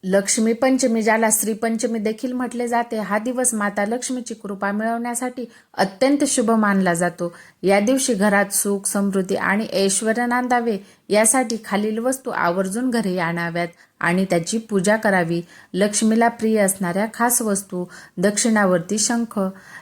लक्ष्मी पंचमी, ज्याला श्री पंचमी देखील म्हटले जाते, हा दिवस माता लक्ष्मीची कृपा मिळवण्यासाठी अत्यंत शुभ मानला जातो. या दिवशी घरात सुख, समृद्धी आणि ऐश्वर्य नांदावे यासाठी खालील वस्तू आवर्जून घरी आणाव्यात आणि त्याची पूजा करावी. लक्ष्मीला प्रिय असणाऱ्या खास वस्तू: दक्षिणावर्ती शंख.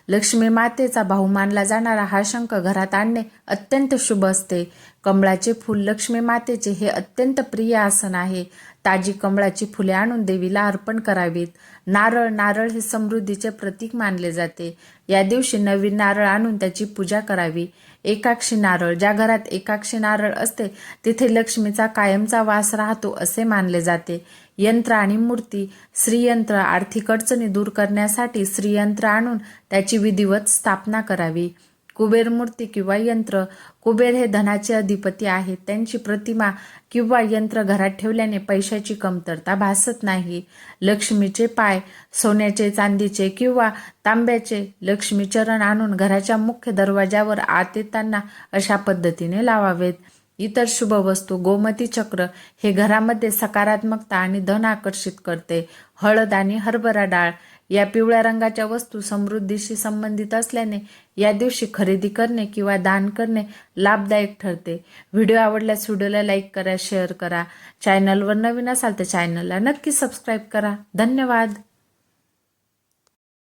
लक्ष्मी मातेचा भाऊ मानला जाणारा हा शंख घरात आणणे अत्यंत शुभ असते. कमळाचे फूल: लक्ष्मी मातेचे हे अत्यंत प्रिय आसन आहे. ताजी कमळाची फुले आणून देवीला अर्पण करावीत. नारळ हे समृद्धीचे प्रतीक मानले जाते. या दिवशी नवीन नारळ आणून त्याची पूजा करावी. एकाक्षी नारळ: ज्या घरात एकाक्षी नारळ असते तिथे लक्ष्मीचा कायमचा वास राहतो असे मानले जाते. यंत्र आणि मूर्ती: श्रीयंत्र: आर्थिक अडचणी दूर करण्यासाठी श्रीयंत्र आणून त्याची विधिवत स्थापना करावी. कुबेर मूर्ती किंवा यंत्र: कुबेर हे धनाचे अधिपती आहेत. त्यांची प्रतिमा किंवा यंत्र घरात ठेवल्याने पैशाची कमतरता भासत नाही. लक्ष्मीचे पाय: सोन्याचे, चांदीचे किंवा तांब्याचे लक्ष्मी चरण आणून घराच्या मुख्य दरवाजावर आत येताना अशा पद्धतीने लावावेत. इतर शुभ वस्तू: गोमती चक्र: हे घरामध्ये सकारात्मकता आणि धन आकर्षित करते. हळद आणि हरभरा डाळ: या पिवळ्या रंगाच्या वस्तू समृद्धीशी संबंधित असल्याने या दिवशी खरेदी करणे किंवा दान करणे लाभदायक ठरते. व्हिडिओ आवडल्यास व्हिडिओला लाईक करा, शेअर करा. चॅनलवर नवीन असाल तर चॅनलला नक्की सबस्क्राईब करा. धन्यवाद.